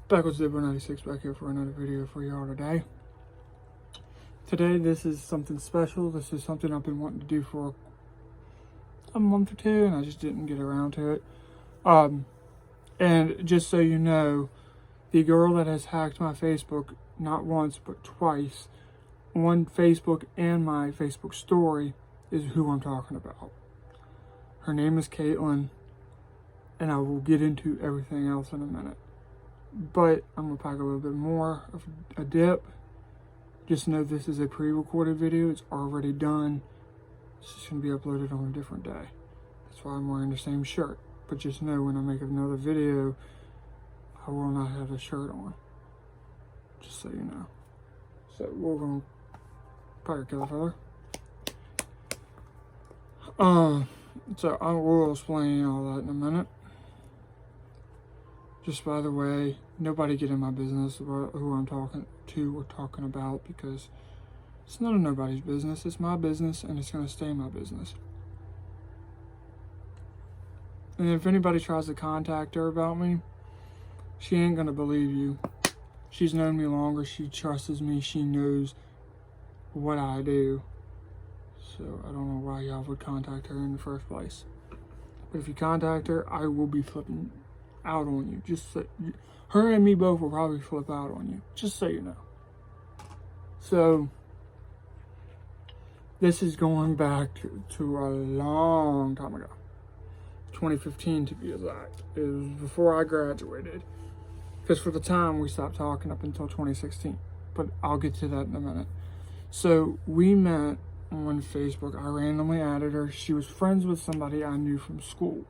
Back with Zipper96 back here for another video for y'all today. Today, this is something special. This is something I've been wanting to do for a month or two, and I just didn't get around to it. And just so you know, the girl that has hacked my Facebook not once but twice on Facebook and my Facebook story is who I'm talking about. Her name is Caitlin, and I will get into everything else in a minute. But I'm going to pack a little bit more of a dip. Just know this is a pre-recorded video. It's already done. It's just going to be uploaded on a different day. That's why I'm wearing the same shirt. But just know when I make another video, I will not have a shirt on. Just so you know. So we're going to pack a killer fella. So I will explain all that in a minute. Just by the way, nobody get in my business about who I'm talking to or talking about, because it's none of nobody's business. It's my business, and it's going to stay my business. And if anybody tries to contact her about me, she ain't going to believe you. She's known me longer. She trusts me. She knows what I do. So I don't know why y'all would contact her in the first place. But if you contact her, I will be flipping out on you. Just so her and me both will probably flip out on you, just so you know. So this is going back to a long time ago, 2015 to be exact. It was before I graduated, because for the time we stopped talking up until 2016, but I'll get to that in a minute. So we met on Facebook. I randomly added her. She was friends with somebody I knew from school.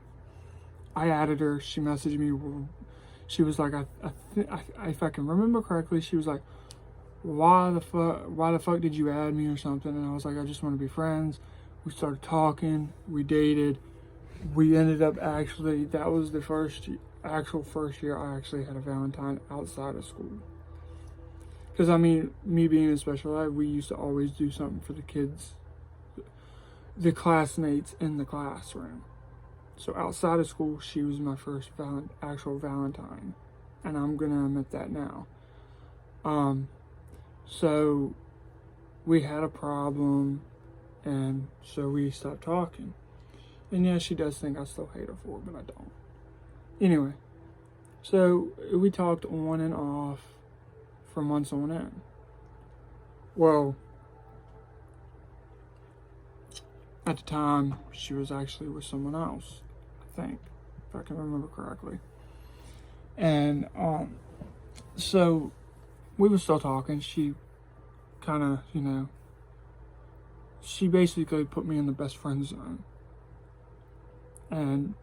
I added her. She messaged me. She was like, if I can remember correctly, she was like, why the fuck did you add me or something? And I was like, I just want to be friends. We started talking. We dated. We ended up actually, that was the first year I actually had a Valentine outside of school. Because, I mean, me being in special ed, we used to always do something for the kids, the classmates in the classroom. So outside of school, she was my first actual Valentine. And I'm going to admit that now. So we had a problem, and so we stopped talking. And yeah, she does think I still hate her for it, but I don't. Anyway, so we talked on and off for months on end. Well, at the time, she was actually with someone else, I think, if I can remember correctly. And so we were still talking. She kind of, she basically put me in the best friend zone. And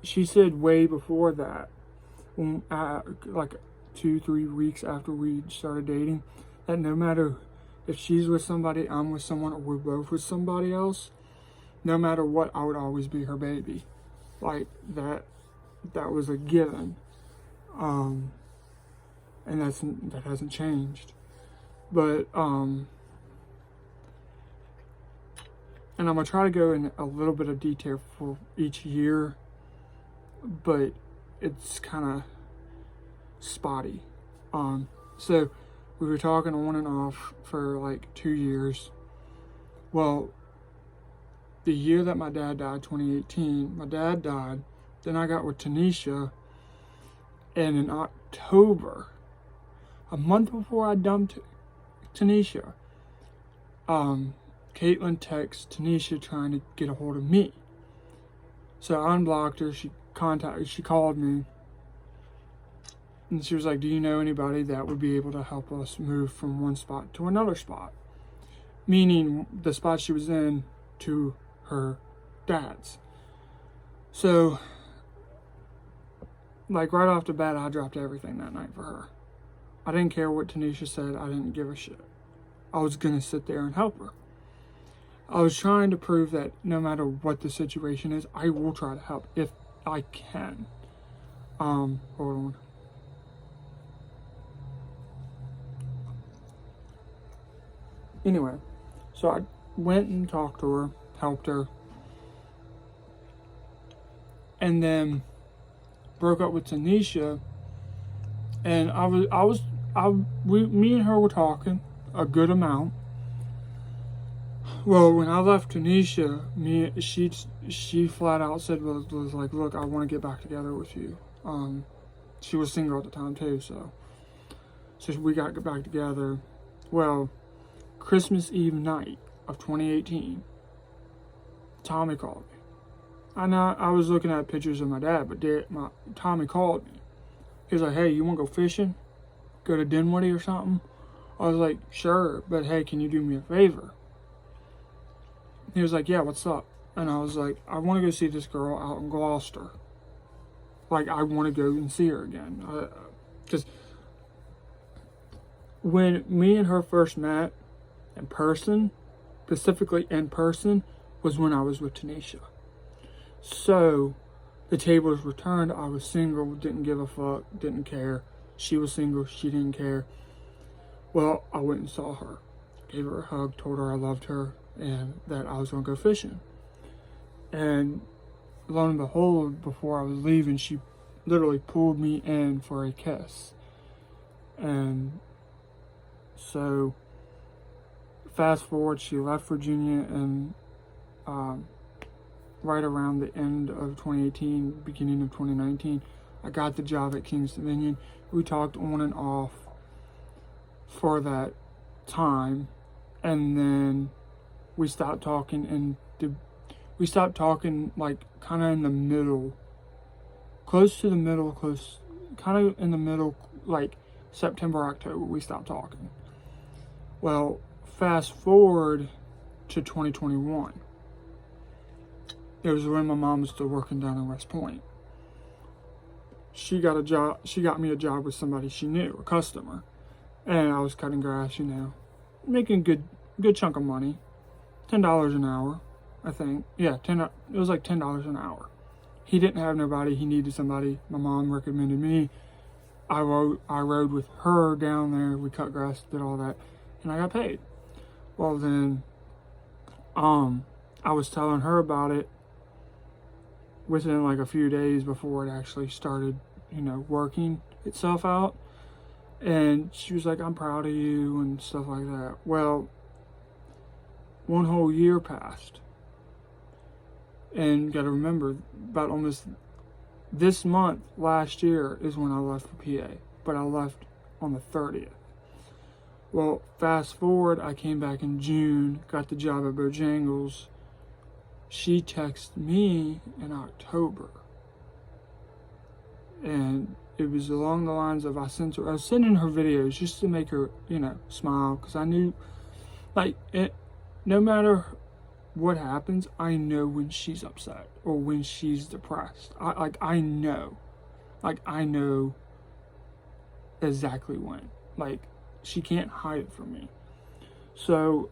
she said way before that, when, like 2-3 weeks after we started dating, that no matter if she's with somebody, I'm with someone, or we're both with somebody else, no matter what, I would always be her baby. Like that was a given. And that hasn't changed. But and I'm gonna try to go in a little bit of detail for each year, but it's kind of spotty. So we were talking on and off for like 2 years. Well, the year that my dad died, 2018, my dad died. Then I got with Tanisha, and in October, a month before I dumped Tanisha, Caitlin texts Tanisha trying to get a hold of me. So I unblocked her. She called me, and she was like, do you know anybody that would be able to help us move from one spot to another spot? Meaning the spot she was in to her dad's. So, like right off the bat, I dropped everything that night for her. I didn't care what Tanisha said. I didn't give a shit. I was going to sit there and help her. I was trying to prove that no matter what the situation is, I will try to help if I can. Hold on. Anyway, so I went and talked to her, helped her, and then broke up with Tanisha And me and her were talking a good amount. Well, when I left Tunisia, she flat out said, was like, look, I want to get back together with you. She was single at the time too, so we got back together. Well, Christmas Eve night of 2018, Tommy called me. I was looking at pictures of my dad, but Tommy called me. He was like, hey, you want to go fishing? Go to Dinwiddie or something? I was like, sure, but hey, can you do me a favor? He was like, yeah, what's up? And I was like, I want to go see this girl out in Gloucester. Like, I want to go and see her again. Because when me and her first met in person, specifically in person, was when I was with Tanisha. So, the tables were turned. I was single, didn't give a fuck, didn't care. She was single, she didn't care. Well, I went and saw her. Gave her a hug, told her I loved her, and that I was going to go fishing. And lo and behold, before I was leaving, she literally pulled me in for a kiss. And so, fast forward, she left Virginia and right around the end of 2018, beginning of 2019, I got the job at King's Dominion. We talked on and off for that time, and then we stopped talking, like kind of in the middle, like September, October, we stopped talking. Well, fast forward to 2021. It was when my mom was still working down in West Point. She got me a job with somebody she knew, a customer. And I was cutting grass, making good chunk of money. $10 an hour, I think. Yeah, it was like $10 an hour. He didn't have nobody, he needed somebody. My mom recommended me. I rode with her down there, we cut grass, did all that, and I got paid. Well then, I was telling her about it within like a few days before it actually started, working itself out. And she was like, I'm proud of you and stuff like that. Well, one whole year passed. And you gotta remember, about almost this month, last year, is when I left for PA. But I left on the 30th. Well, fast forward, I came back in June, got the job at Bojangles. She texted me in October. And it was along the lines of I was sending her videos just to make her, smile. Because I knew, no matter what happens, I know when she's upset or when she's depressed. I know exactly when. She can't hide it from me. So,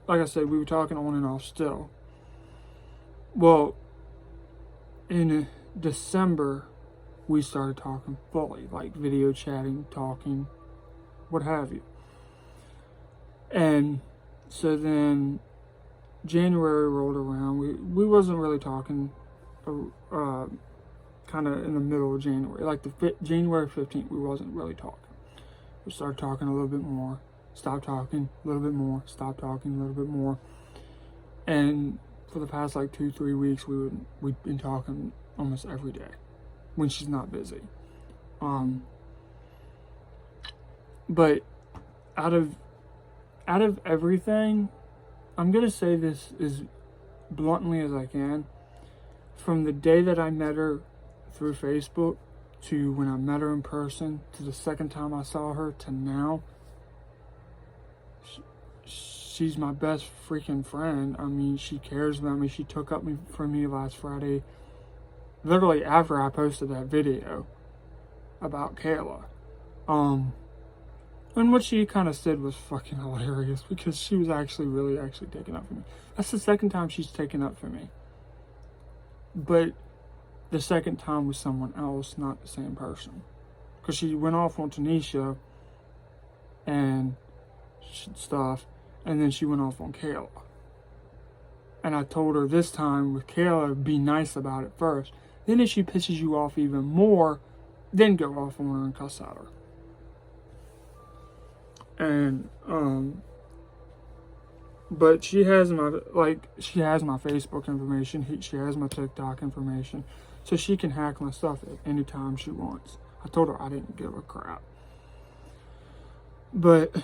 like I said, we were talking on and off still. Well, in December, we started talking fully, video chatting, talking, what have you. And so then January rolled around. We wasn't really talking kind of in the middle of January. January 15th, we wasn't really talking. We started talking a little bit more, stopped talking a little bit more, stopped talking a little bit more. And for the past 2-3 weeks, we'd been talking almost every day when she's not busy. But out of everything, I'm gonna say this as bluntly as I can. From the day that I met her through Facebook to when I met her in person to the second time I saw her to now, she's my best freaking friend. I mean, she cares about me. She took up for me last Friday, literally after I posted that video about Kayla. And what she kind of said was fucking hilarious because she was really taking up for me. That's the second time she's taken up for me. But the second time was someone else, not the same person. Because she went off on Tanisha and stuff, and then she went off on Kayla. And I told her this time with Kayla, be nice about it first. Then if she pisses you off even more, didn't go off on her and cuss at her. And but she has my Facebook information. She has my TikTok information, so she can hack my stuff at any time she wants. I told her I didn't give a crap. But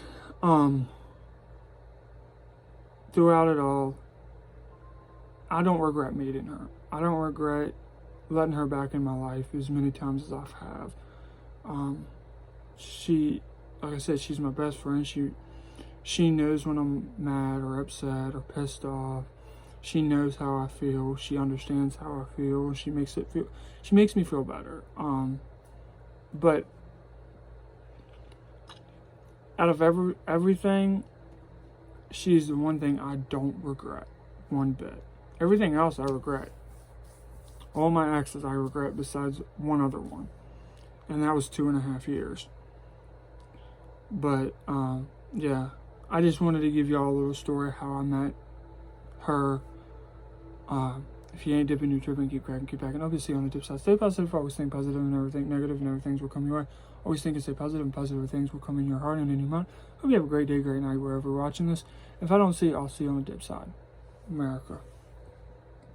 throughout it all, I don't regret meeting her. I don't regret letting her back in my life as many times as I have. She, like I said, she's my best friend. She knows when I'm mad or upset or pissed off. She knows how I feel. She understands how I feel. She makes me feel better. But out of everything, she's the one thing I don't regret one bit. Everything else I regret. All my exes I regret besides one other one. And that was 2.5 years. But, yeah. I just wanted to give y'all a little story how I met her. If you ain't dipping, you're tripping, keep cracking, keep packing. Obviously on the dip side, stay positive, always think positive and never think negative, and never things will come your way. Always think and stay positive, and positive things will come in your heart and in your mind. Hope you have a great day, great night, wherever you're watching this. If I don't see you, I'll see you on the dip side. America.